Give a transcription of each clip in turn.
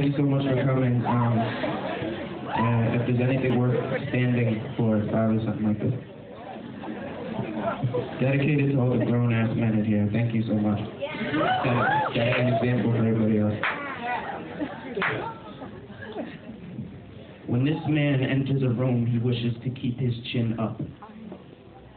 you so much for coming. If there's anything worth standing for, it's probably something like this. Dedicated to all the grown-ass men in here. Thank you so much. Set an example for everybody else. When this man enters a room, he wishes to keep his chin up,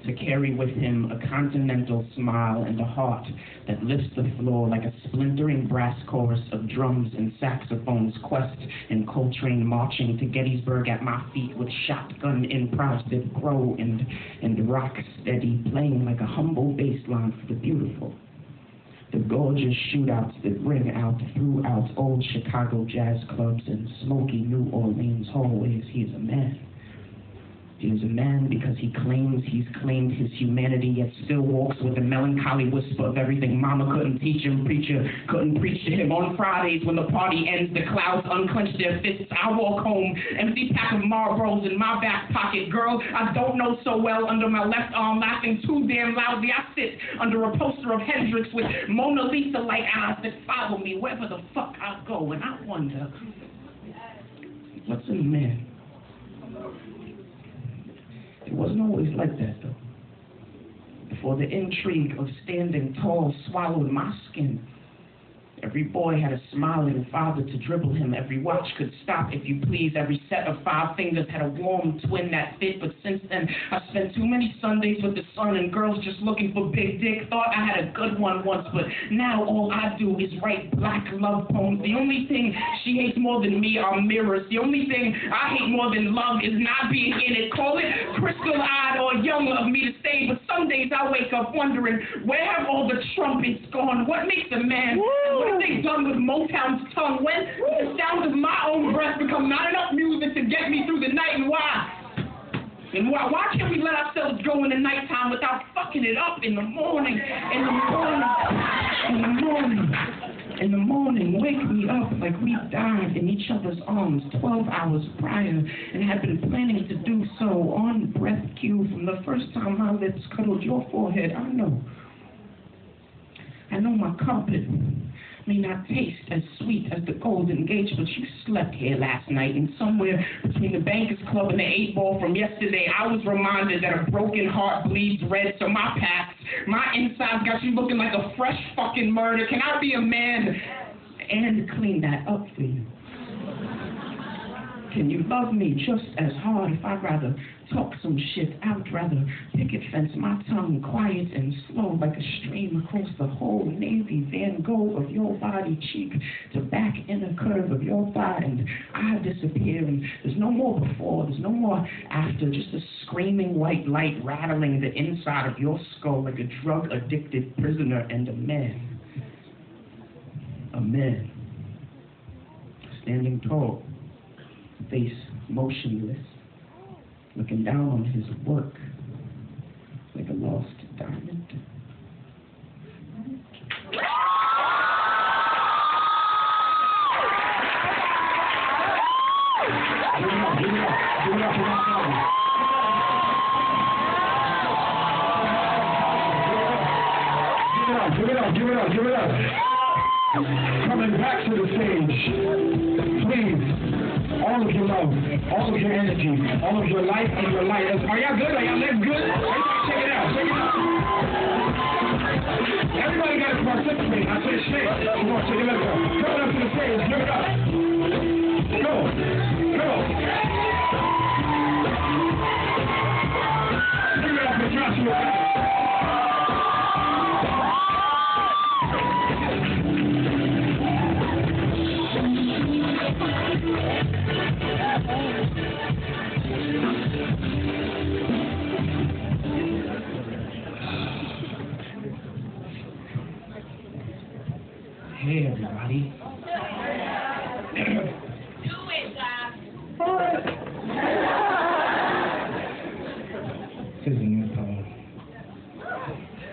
to carry with him a continental smile and a heart that lifts the floor like a splintering brass chorus of drums and saxophones, Quest and Coltrane marching to Gettysburg at my feet with shotgun improvs that grow and rock steady, playing like a humble bass line for the beautiful. The gorgeous shootouts that ring out throughout old Chicago jazz clubs and smoky New Orleans hallways. He is a man. He is a man because he claims he's claimed his humanity, yet still walks with a melancholy whisper of everything mama couldn't teach him, preacher couldn't preach to him. On Fridays when the party ends, the clouds unclench their fists. I walk home, empty pack of Marlboros in my back pocket. Girl, I don't know so well under my left arm, laughing too damn loudly. I sit under a poster of Hendrix with Mona Lisa-like eyes that follow me wherever the fuck I go. And I wonder, what's in a man? It wasn't always like that, though. Before the intrigue of standing tall swallowed my skin, every boy had a smiling father to dribble him. Every watch could stop, if you please. Every set of 5 fingers had a warm twin that fit. But since then, I've spent too many Sundays with the sun and girls just looking for big dick. Thought I had a good one once, but now all I do is write black love poems. The only thing she hates more than me are mirrors. The only thing I hate more than love is not being in it. Call it crystal-eyed or young of me to say, but some days I wake up wondering, where have all the trumpets gone? What makes a man? What have they done with Motown's tongue? When the sound of my own breath become not enough music to get me through the night, and why? And why can't we let ourselves go in the nighttime without fucking it up in the morning? In the morning, wake me up like we died in each other's arms 12 hours prior and had been planning to do so on breath cue from the first time my lips cuddled your forehead. I know my carpet may not taste as sweet as the Golden Gate, but you slept here last night, and somewhere between the Bankers Club and the 8 Ball from yesterday, I was reminded that a broken heart bleeds red, so my past, my insides got you looking like a fresh fucking murder. Can I be a man and clean that up for you? Can you love me just as hard if I'd rather talk some shit out, rather picket fence my tongue quiet and slow like a stream across the whole Navy Van Gogh of your body, cheek to back inner curve of your thigh, and I disappear, and there's no more before, there's no more after, just a screaming white light rattling the inside of your skull like a drug-addicted prisoner, and a man, standing tall, face motionless, looking down on his work like a lost diamond. Give it up. Coming back to the stage, please. All of your love, all of your energy, all of your life and your light. Are y'all good? Are y'all living good? Check it out. Everybody got to participate. I said shit. Come on, check it out. Coming up to the stage, give it up. Go. Give it up for Joshua. Hey, everybody. Do it, Doc. This is a new poem.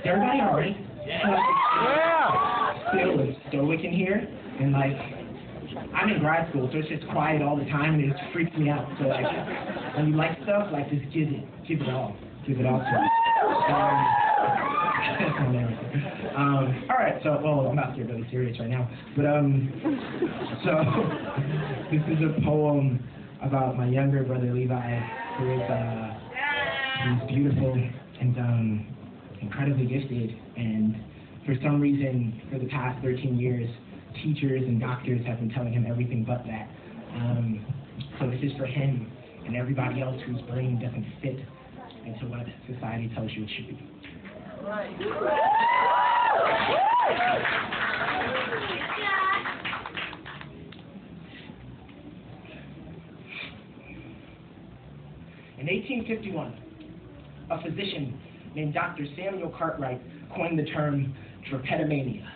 Everybody all right? Yeah. Still stoic in here, and like, I'm in grad school, so it's just quiet all the time, and it just freaks me out. So like, when you like stuff, like, just give it all to me. All right, so, well, I'm about to get really serious right now. But, so, this is a poem about my younger brother, Levi, who is, he's beautiful and, incredibly gifted. And for some reason, for the past 13 years, teachers and doctors have been telling him everything but that. So this is for him and everybody else whose brain doesn't fit into what society tells you it should be. In 1851, a physician named Dr. Samuel Cartwright coined the term drapetomania,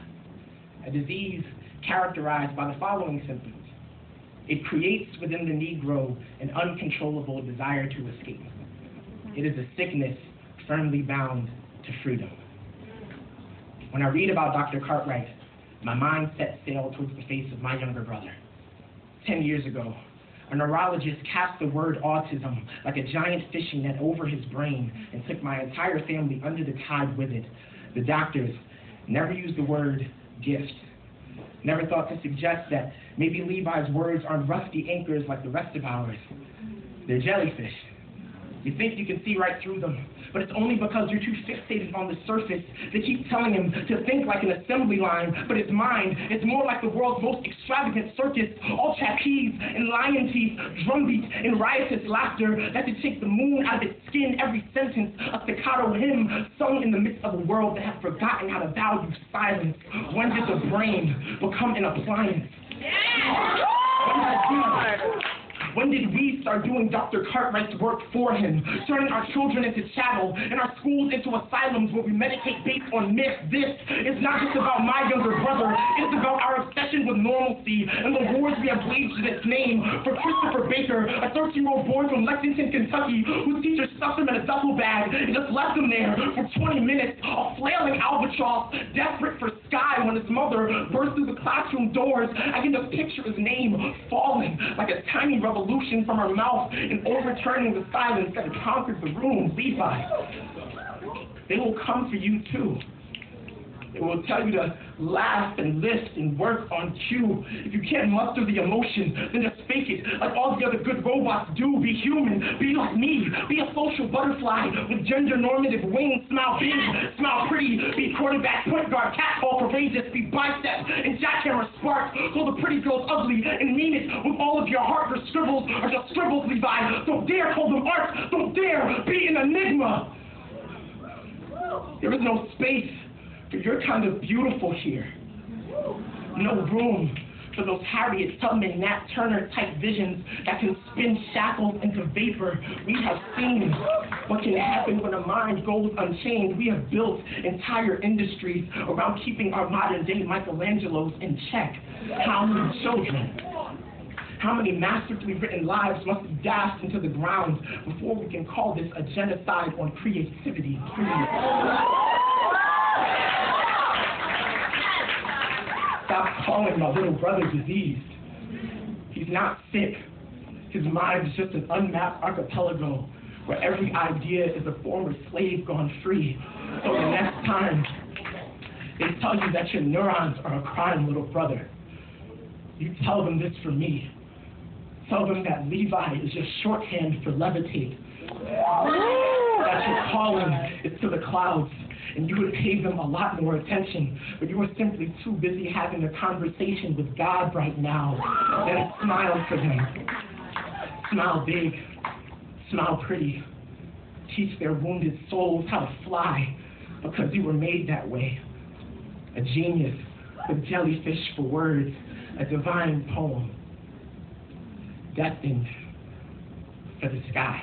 a disease characterized by the following symptoms. It creates within the Negro an uncontrollable desire to escape. It is a sickness firmly bound to freedom. When I read about Dr. Cartwright, my mind sets sail towards the face of my younger brother. 10 years ago, a neurologist cast the word autism like a giant fishing net over his brain and took my entire family under the tide with it. The doctors never used the word gift, never thought to suggest that maybe Levi's words aren't rusty anchors like the rest of ours. They're jellyfish. You think you can see right through them, but it's only because you're too fixated on the surface. They keep telling him to think like an assembly line, but his mind is more like the world's most extravagant circus, all trapeze and lion teeth, drumbeat and riotous laughter that could take the moon out of its skin. Every sentence, a staccato hymn sung in the midst of a world that has forgotten how to value silence. When did the brain become an appliance? When did we start doing Dr. Cartwright's work for him, turning our children into chattel and our schools into asylums where we medicate based on myth? This is not just about my younger brother. It's about our obsession with normalcy and the wars we have waged in its name. For Christopher Baker, a 13-year-old boy from Lexington, Kentucky, whose teacher stuffed him in a duffel bag and just left him there for 20 minutes, a flailing albatross, desperate for sky when his mother burst through the classroom doors. I can just picture his name falling like a tiny revolution from her mouth and overturning the silence that had conquered the room. Levi, they will come for you too. They will tell you to laugh and lift and work on cue. If you can't muster the emotion, then just fake it like all the other good robots do. Be human. Be like me. Be a social butterfly with gender-normative wings. Smile big. Smile pretty. Be quarterback, point guard, catball, courageous. Be bicep and jackhammer spark. Call the pretty girls ugly and mean it with all of your heart. Your scribbles are just scribbles, Levi. Don't dare call them art. Don't dare be an enigma. There is no space for your kind of beautiful here. No room for those Harriet Tubman, Nat Turner type visions that can spin shackles into vapor. We have seen what can happen when a mind goes unchained. We have built entire industries around keeping our modern day Michelangelos in check. How many children, how many masterfully written lives must be dashed into the ground before we can call this a genocide on creativity? Stop calling my little brother diseased. He's not sick. His mind is just an unmapped archipelago where every idea is a former slave gone free. So the next time they tell you that your neurons are a crime, little brother, you tell them this for me. Tell them that Levi is just shorthand for levitate. That your calling is to the clouds, and you would pay them a lot more attention, but you are simply too busy having a conversation with God right now. Then smile for them. Smile big. Smile pretty. Teach their wounded souls how to fly, because you were made that way. A genius with jellyfish for words, a divine poem, destined for the sky.